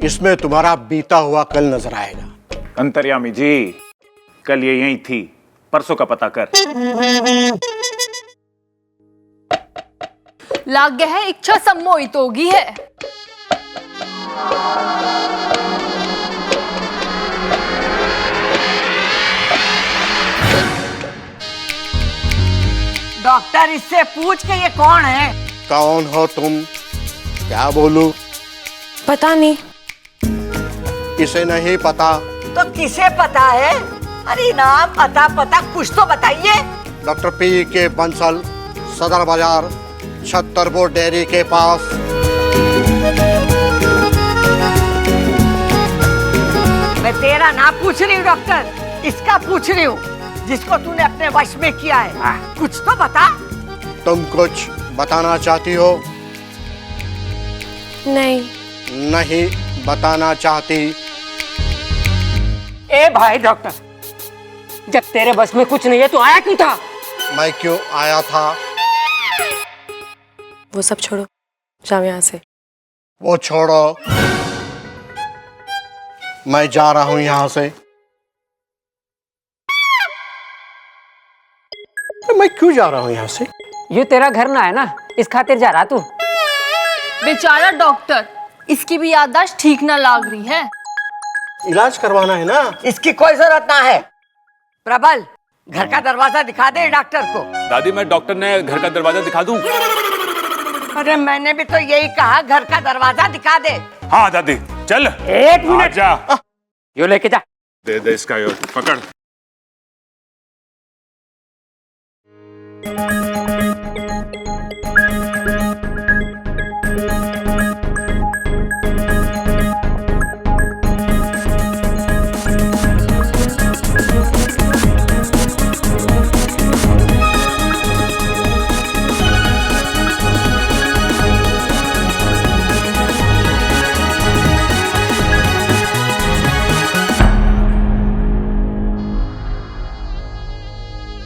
इसमें तुम्हारा बीता हुआ कल नजर आएगा। अंतर्यामी जी, कल ये यहीं थी, परसों का पता कर। लाग गया है, इच्छा सम्मोहित होगी है। डॉक्टर, इससे पूछ के ये कौन है? कौन हो तुम? क्या बोलूं? पता नहीं। इसे नहीं पता तो किसे पता है? अरे नाम अता पता कुछ तो बताइए। डॉक्टर पी के बंसल, सदर बाजार, छत्तरपुर डेयरी के पास। मैं तेरा नाम पूछ रही हूँ डॉक्टर, इसका पूछ रही हूँ जिसको तूने अपने वश में किया है। कुछ तो बता। तुम कुछ बताना चाहती हो? नहीं। नहीं बताना चाहती? ए भाई डॉक्टर, जब तेरे बस में कुछ नहीं है तो आया क्यों था? मैं क्यों आया था? वो सब छोड़ो, जाओ यहाँ से। वो छोड़ो, मैं जा रहा हूं यहाँ से। मैं क्यों जा रहा हूँ यहाँ से? ये तेरा घर ना है ना, इस खातिर जा रहा तू। बेचारा डॉक्टर, इसकी भी याददाश्त ठीक ना लाग रही है। इलाज करवाना है ना। इसकी कोई जरूरत ना है। प्रबल, घर का दरवाजा दिखा दे डॉक्टर को। दादी, मैं डॉक्टर ने घर का दरवाजा दिखा दूं? अरे मैंने भी तो यही कहा, घर का दरवाजा दिखा दे। हाँ दादी, चल। एक मिनट, जा, यो लेके जा। दे इसका, यो पकड़।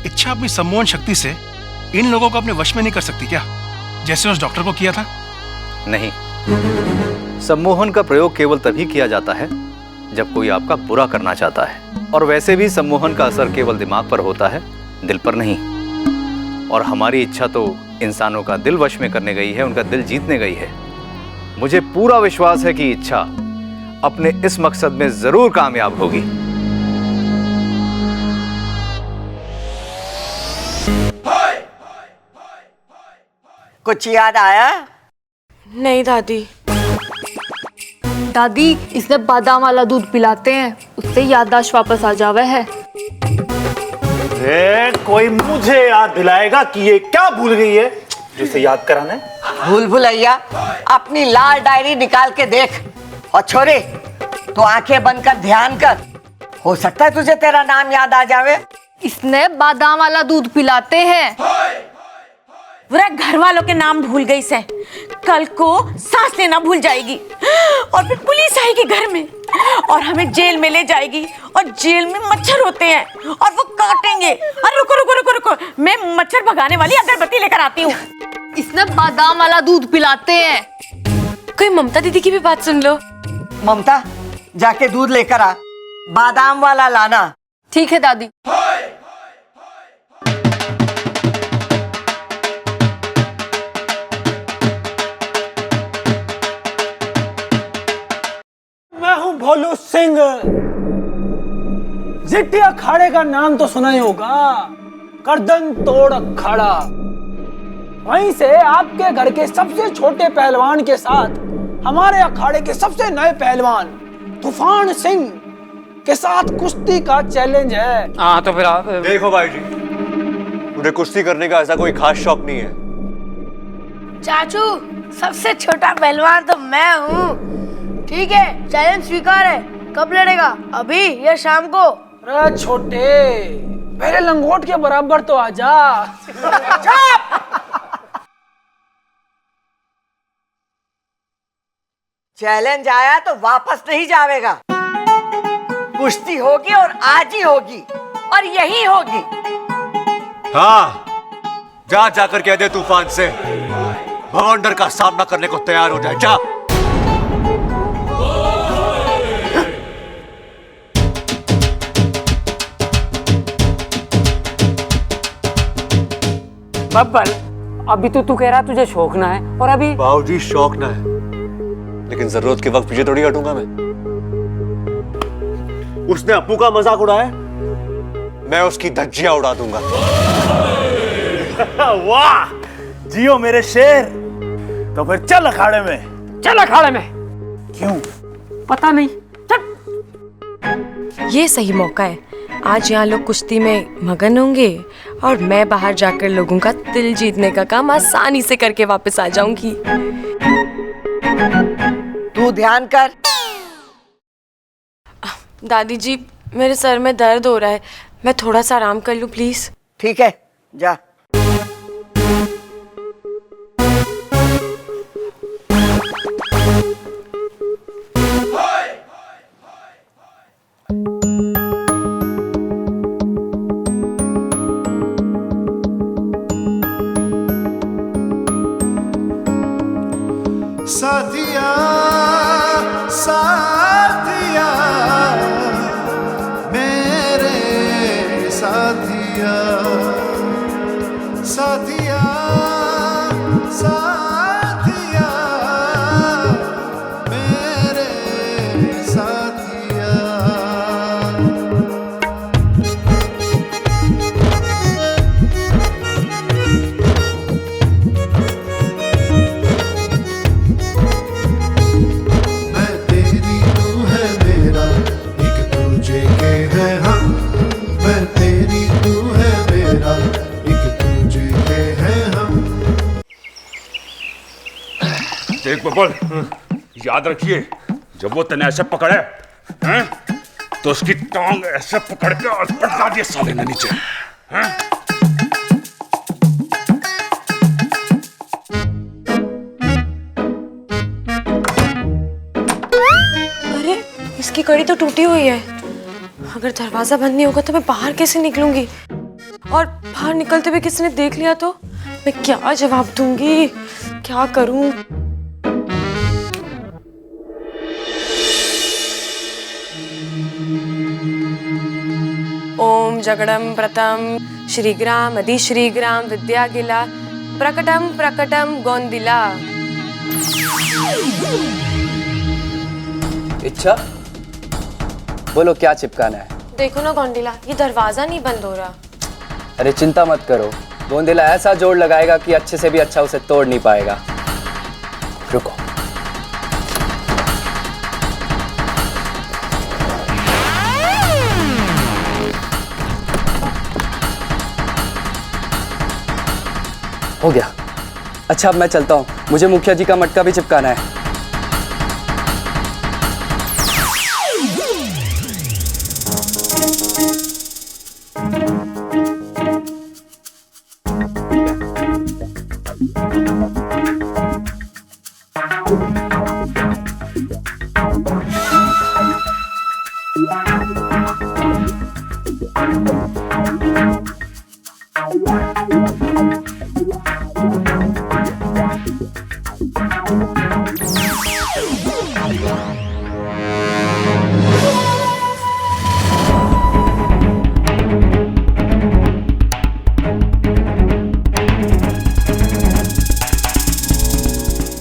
इच्छा अपनी सम्मोहन शक्ति से इन लोगों को अपने वश में नहीं कर सकती क्या, जैसे उस डॉक्टर को किया था? नहीं, सम्मोहन का प्रयोग केवल तभी किया जाता है जब कोई आपका बुरा करना चाहता है। और वैसे भी सम्मोहन का असर केवल दिमाग पर होता है, दिल पर नहीं। और हमारी इच्छा तो इंसानों का दिल वश में करने गई है, उनका दिल जीतने गई है। मुझे पूरा विश्वास है कि इच्छा अपने इस मकसद में जरूर कामयाब होगी। कुछ याद आया? नहीं दादी। दादी, इसने बादाम वाला दूध पिलाते हैं, उससे याददाश्त वापस आ जावे है। कोई मुझे याद दिलाएगा कि ये क्या भूल गई है जिसे याद कराना है? भूल भुलैया, अपनी लाल डायरी निकाल के देख। और छोरे, तो आंखें बंद कर ध्यान कर, हो सकता है तुझे तेरा नाम याद आ जावे। इसने बादाम वाला दूध पिलाते हैं। वो घर वालों के नाम भूल गई से, कल को सांस लेना भूल जाएगी और फिर पुलिस आएगी घर में और हमें जेल में ले जाएगी। और जेल में मच्छर होते हैं और वो काटेंगे। अरे रुको रुको रुको रुको, मैं मच्छर भगाने वाली अगरबत्ती लेकर आती हूँ। इसने बादाम वाला दूध पिलाते हैं। कोई ममता दीदी की भी बात सुन लो। ममता, जाके दूध लेकर आ, बादाम वाला लाना। ठीक है दादी। मैं हूं भोलू सिंह। जिट्टी अखाड़े का नाम तो सुना ही होगा, गर्दन तोड़ अखाड़ा। वहीं से आपके घर के सबसे छोटे पहलवान के साथ हमारे अखाड़े के सबसे नए पहलवान तूफान सिंह के साथ कुश्ती का चैलेंज है। हाँ तो फिर आप देखो भाई जी, मुझे कुश्ती करने का ऐसा कोई खास शौक नहीं है। चाचू, सबसे छोटा पहलवान तो मैं हूँ। ठीक है, चैलेंज स्वीकार है। कब लड़ेगा, अभी या शाम को? अरे छोटे, मेरे लंगोट के बराबर तो आजा। चैलेंज आया तो वापस नहीं जावेगा। कुश्ती होगी और आज ही होगी और यही होगी। हाँ, जाकर कह दे तूफान से भगवान का सामना करने को तैयार हो जाए। जा। बब्बल, अभी तो तू कह रहा तुझे शौक ना है, और अभी बाबूजी शौक ना है, लेकिन जरूरत के वक्त पीछे थोड़ी हटूंगा मैं। उसने अपू का मजाक उड़ाया, मैं उसकी धज्जियां उड़ा दूंगा। वाह, जियो मेरे शेर। तो फिर चल अखाड़े में। चल अखाड़े में। क्यों? पता नहीं। ये सही मौका है। आज यहाँ लोग कुश्ती में मगन होंगे और मैं बाहर जाकर लोगों का दिल जीतने का काम आसानी से करके वापस आ जाऊंगी। तू ध्यान कर। दादी जी, मेरे सर में दर्द हो रहा है, मैं थोड़ा सा आराम कर लूं प्लीज। ठीक है, जा। साथिया साथिया मेरे साथिया साथिया साथिया मेरे साथिया। देख बबल, याद रखिए, जब वो तने ऐसे पकड़े हैं, तो उसकी टांग ऐसे पकड़ के और पटका दिए साले ने नीचे। हैं? अरे, इसकी कड़ी तो टूटी हुई है। अगर दरवाजा बंद नहीं होगा तो मैं बाहर कैसे निकलूंगी? और बाहर निकलते हुए किसी ने देख लिया तो मैं क्या जवाब दूंगी? क्या करूं? जगड़म प्रतम श्रीग्राम अधिश्रीग्राम विद्यागिला प्रकटम प्रकटम गोंदिला। इच्छा, बोलो क्या चिपकाना है? देखो ना गोंदिला, ये दरवाजा नहीं बंद हो रहा। अरे चिंता मत करो, गोंदिला ऐसा जोड़ लगाएगा कि अच्छे से भी अच्छा उसे तोड़ नहीं पाएगा। रुको। हो गया। अच्छा अब मैं चलता हूँ, मुझे मुखिया जी का मटका भी चिपकाना है।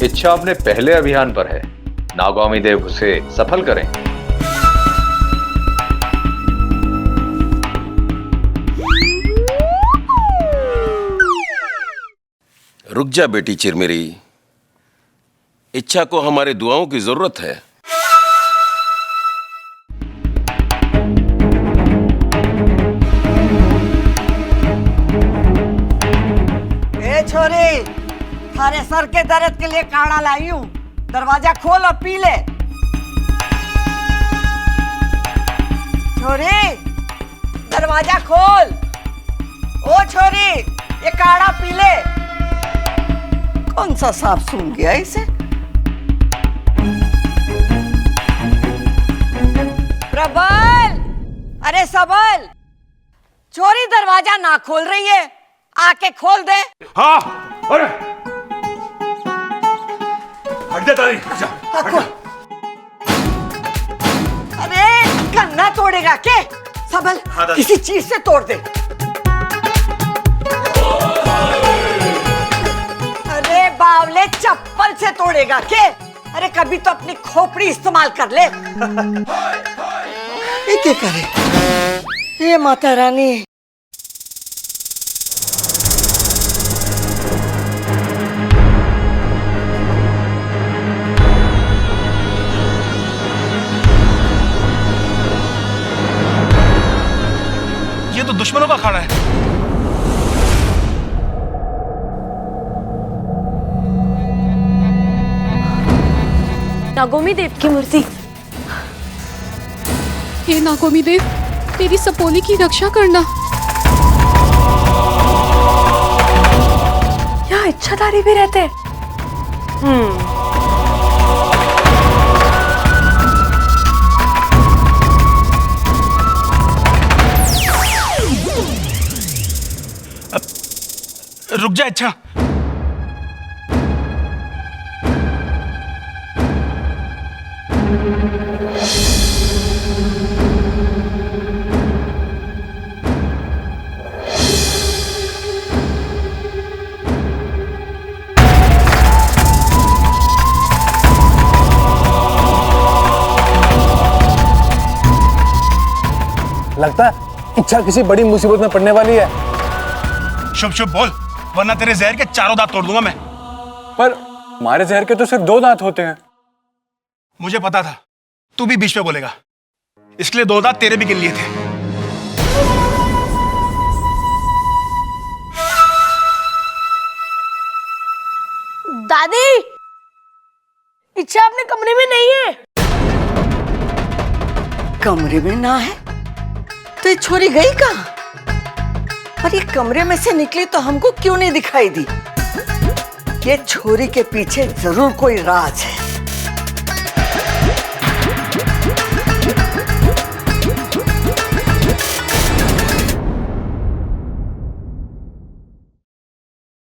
इच्छा अपने पहले अभियान पर है, नागौमी देव उसे सफल करें। रुक जा बेटी चिरमिरी, इच्छा को हमारे दुआओं की जरूरत है। ए छोरी, थारे सर के दर्द के लिए काढ़ा लाई हूं, दरवाजा खोल और पी ले। छोरी, दरवाजा खोल। ओ छोरी, ये काढ़ा पी ले। कौन सा सांप सूंघ गया इसे? प्रबल, अरे सबल, चोरी दरवाजा ना खोल रही है, आके खोल दे। हाँ, अरे हट जा तारी, हट जा, हट जा। अरे गन्ना तोड़ेगा के? सबल, किसी चीज से तोड़ दे। अरे बावले, चप्पल से तोड़ेगा के? अरे कभी तो अपनी खोपड़ी इस्तेमाल कर ले। ये क्या करे? ये माता रानी। ये तो दुश्मनों का अखाड़ा है। नागौमी देव की मूर्ति। हे नागौमी देव, तेरी सपोली की रक्षा करना। यहाँ इच्छाधारी भी रहते। रुक जा इच्छा। लगता है इच्छा किसी बड़ी मुसीबत में पड़ने वाली है। शुभ शुभ बोल, वरना तेरे जहर के चारों दांत तोड़ दूंगा मैं। पर हमारे जहर के तो सिर्फ 2 दांत होते हैं। मुझे पता था तू भी बीच में बोलेगा, इसलिए 2 दांत तेरे भी गिन लिए थे। दादी, इच्छा अपने कमरे में नहीं है। कमरे में ना है तो ये छोरी गई कहाँ? और ये कमरे में से निकली तो हमको क्यों नहीं दिखाई दी? ये छोरी के पीछे जरूर कोई राज है।